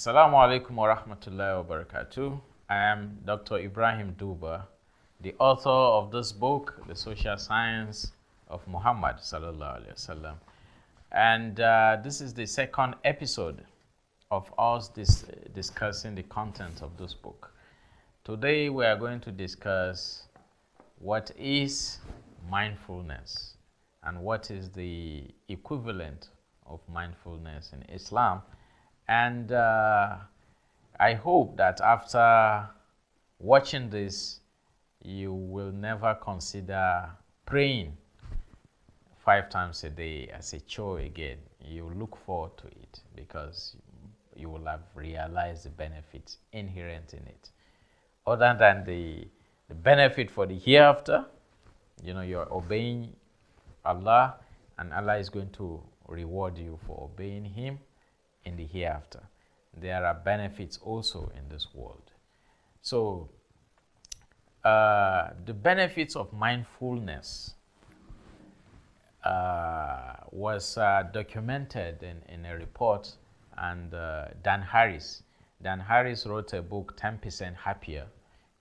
Assalamu alaikum wa rahmatullahi wa barakatuh. I am Dr. Ibrahim Duba, the author of this book, The Social Science of Muhammad sallallahu alaihi wasallam. And this is the second episode of us discussing the content of this book. Today we are going to discuss what is mindfulness and what is the equivalent of mindfulness in Islam. And I hope that after watching this, you will never consider praying 5 times a day as a chore again. You look forward to it because you will have realized the benefits inherent in it. Other than the benefit for the hereafter, you're obeying Allah, and Allah is going to reward you for obeying Him in the hereafter. There are benefits also in this world. So, the benefits of mindfulness was documented in a report, and Dan Harris wrote a book, 10% Happier,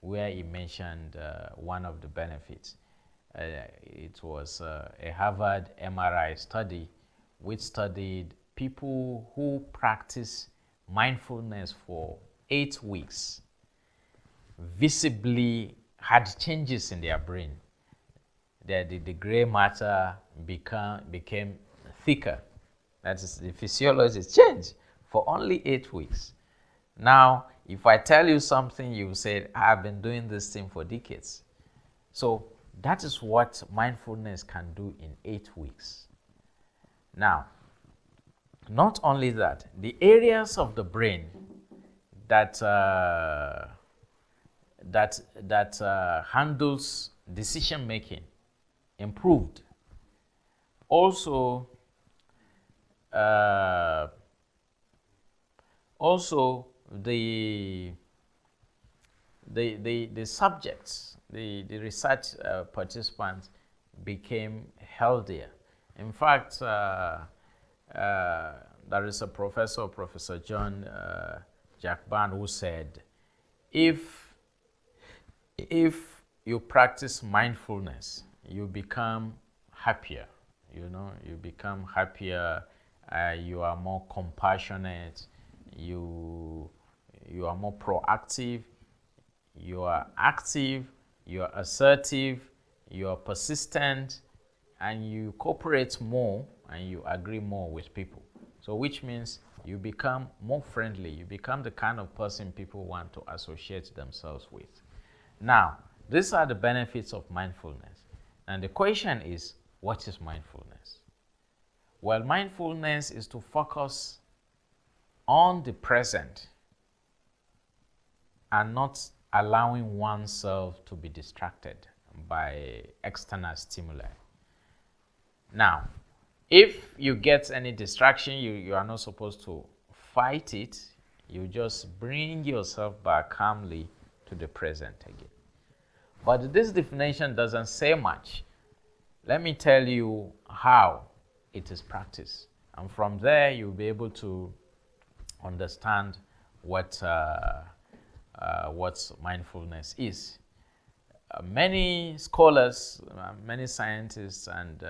where he mentioned one of the benefits. It was a Harvard MRI study which studied people who practice mindfulness for 8 weeks visibly had changes in their brain. The gray matter became thicker. That is, the physiology changed for only 8 weeks. Now, if I tell you something, you say, I've been doing this thing for decades. So that is what mindfulness can do in 8 weeks. Now, not only that, the areas of the brain that handles decision making improved. Also, the subjects, the research participants became healthier. In fact, there is a professor, Professor John Jackban, who said, if you practice mindfulness, you become happier. You become happier. You are more compassionate. You are more proactive. You are active. You are assertive. You are persistent, and you cooperate more, and you agree more with people. So which means you become more friendly. You become the kind of person people want to associate themselves with. Now, these are the benefits of mindfulness. And the question is, what is mindfulness? Well, mindfulness is to focus on the present and not allowing oneself to be distracted by external stimuli. Now, if you get any distraction, you are not supposed to fight it. You just bring yourself back calmly to the present again. But this definition doesn't say much. Let me tell you how it is practiced. And from there, you'll be able to understand what mindfulness is. Many scholars, many scientists, and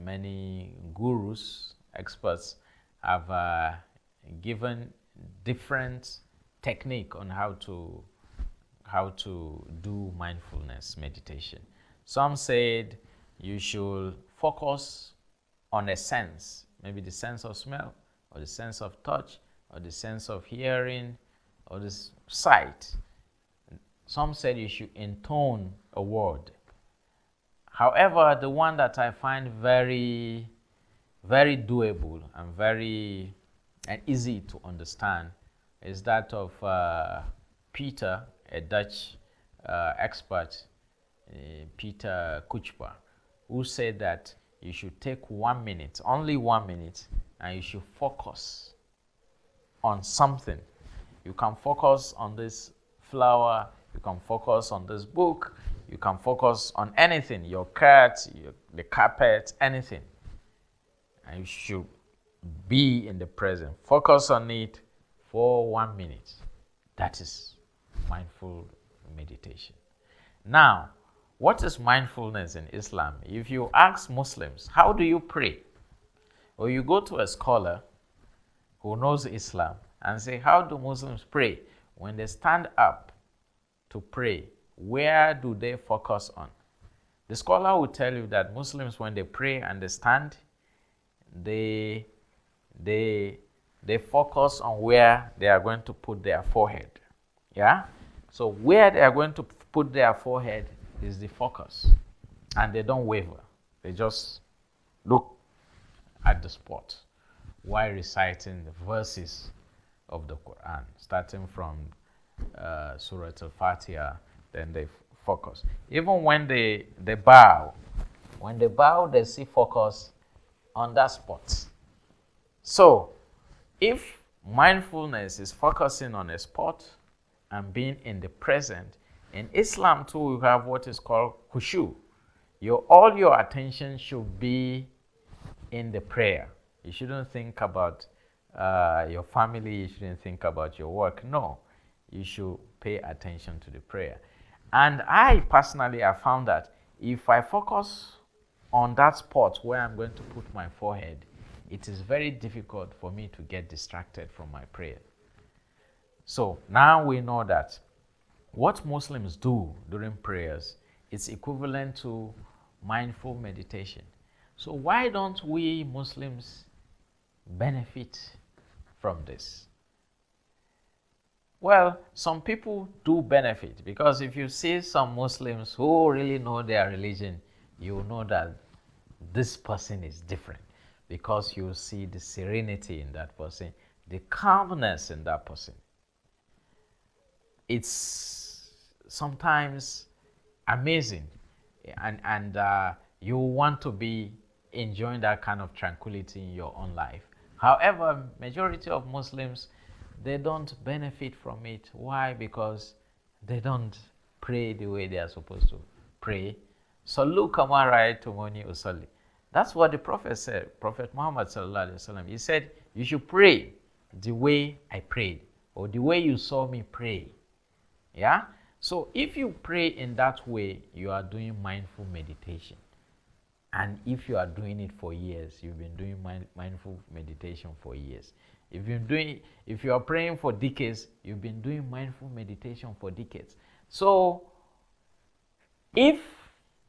many gurus, experts have given different technique on how to do mindfulness meditation. Some said you should focus on a sense, maybe the sense of smell, or the sense of touch, or the sense of hearing, or the sight. Some said you should intone a word. However, the one that I find very, very doable and very easy to understand is that of Peter, a Dutch expert, Peter Kuchpa, who said that you should take 1 minute, only 1 minute, and you should focus on something. You can focus on this flower, you can focus on this book, you can focus on anything, your cat, the carpet, anything. And you should be in the present. Focus on it for 1 minute. That is mindful meditation. Now, what is mindfulness in Islam? If you ask Muslims, how do you pray? Or you go to a scholar who knows Islam and say, how do Muslims pray? When they stand up to pray, where do they focus on? The scholar will tell you that Muslims, when they pray and they stand, they focus on where they are going to put their forehead. Yeah? So where they are going to put their forehead is the focus. And they don't waver. They just look at the spot while reciting the verses of the Quran, starting from Surah Al-Fatiha, then they focus. Even when they bow, they see focus on that spot. So, if mindfulness is focusing on a spot and being in the present, in Islam too, we have what is called khushu. All your attention should be in the prayer. You shouldn't think about your family, you shouldn't think about your work. No, you should pay attention to the prayer. And I personally have found that if I focus on that spot where I'm going to put my forehead, it is very difficult for me to get distracted from my prayer. So now we know that what Muslims do during prayers is equivalent to mindful meditation. So why don't we Muslims benefit from this? Well, some people do benefit, because if you see some Muslims who really know their religion, you know that this person is different, because you see the serenity in that person, the calmness in that person. It's sometimes amazing, and you want to be enjoying that kind of tranquility in your own life. However, majority of Muslims, they don't benefit from it. Why? Because they don't pray the way they are supposed to pray. Sallu kama ra'aytumuni usalli. That's what the Prophet said. Prophet Muhammad sallallahu alaihi wasallam. He said, you should pray the way I prayed, or the way you saw me pray. Yeah? So if you pray in that way, you are doing mindful meditation. And if you are doing it for years, you've been doing mindful meditation for years. If you are praying for decades, you've been doing mindful meditation for decades. So if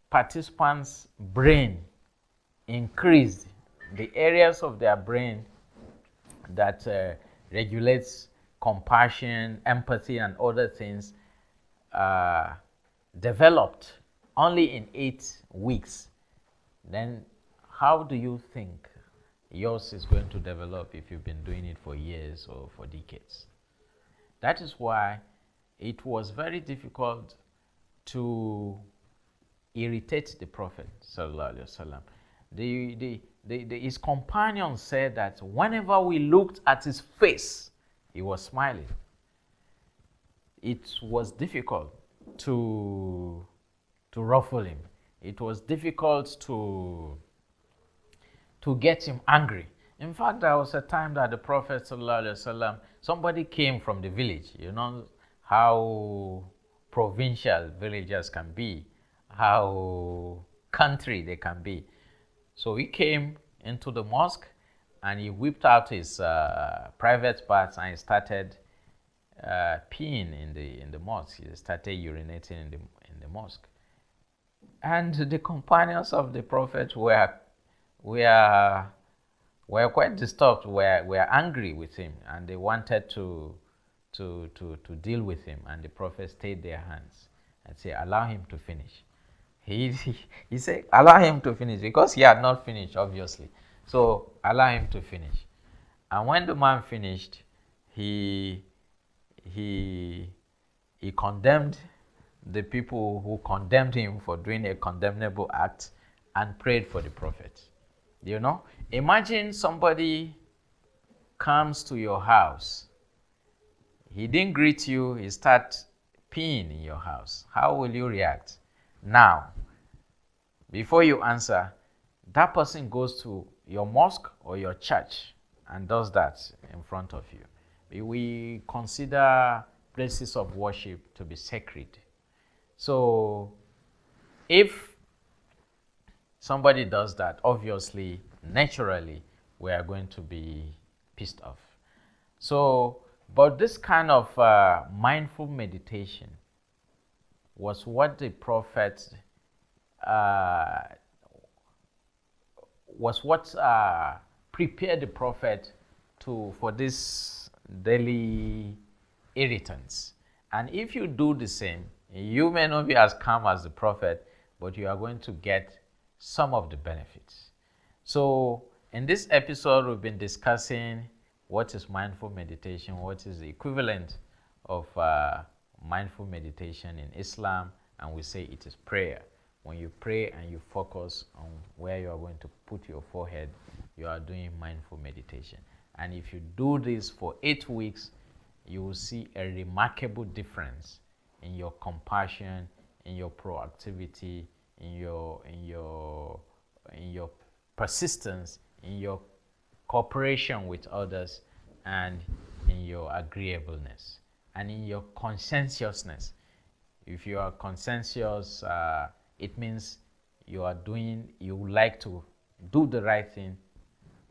participants' brain increased, the areas of their brain that regulates compassion, empathy, and other things developed only in 8 weeks, then how do you think yours is going to develop if you've been doing it for years or for decades? That is why it was very difficult to irritate the Prophet sallallahu alaihi wasallam. His companions said that whenever we looked at his face, he was smiling. It was difficult to ruffle him. It was difficult to get him angry. In fact, there was a time that the Prophet ﷺ, somebody came from the village. You know how provincial villagers can be, how country they can be. So he came into the mosque and he whipped out his private parts and he started peeing in the mosque. He started urinating in the mosque. And the companions of the Prophet were quite disturbed, were angry with him, and they wanted to deal with him. And the Prophet stayed their hands and said, allow him to finish. He said, allow him to finish, because he had not finished, obviously. So allow him to finish. And when the man finished, he condemned the people who condemned him for doing a condemnable act and prayed for the Prophet. You know, imagine somebody comes to your house. He didn't greet you, he starts peeing in your house. How will you react? Now, before you answer, that person goes to your mosque or your church and does that in front of you. We consider places of worship to be sacred. So if somebody does that, obviously, naturally, we are going to be pissed off. So, but this kind of mindful meditation was what the prophet uh, was what prepared the prophet to for this daily irritants. And if you do the same, you may not be as calm as the prophet, but you are going to get some of the benefits. So, in this episode, we've been discussing what is mindful meditation, what is the equivalent of mindful meditation in Islam, and we say it is prayer. When you pray and you focus on where you are going to put your forehead, you are doing mindful meditation. And if you do this for 8 weeks, you will see a remarkable difference in your compassion, in your proactivity, in your persistence, in your cooperation with others, and in your agreeableness, and in your conscientiousness. If you are conscientious, it means you like to do the right thing,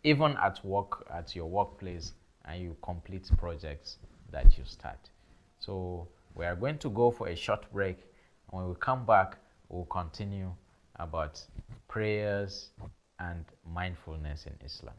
even at work, at your workplace, and you complete projects that you start. So we are going to go for a short break. When we come back, we'll continue about prayers and mindfulness in Islam.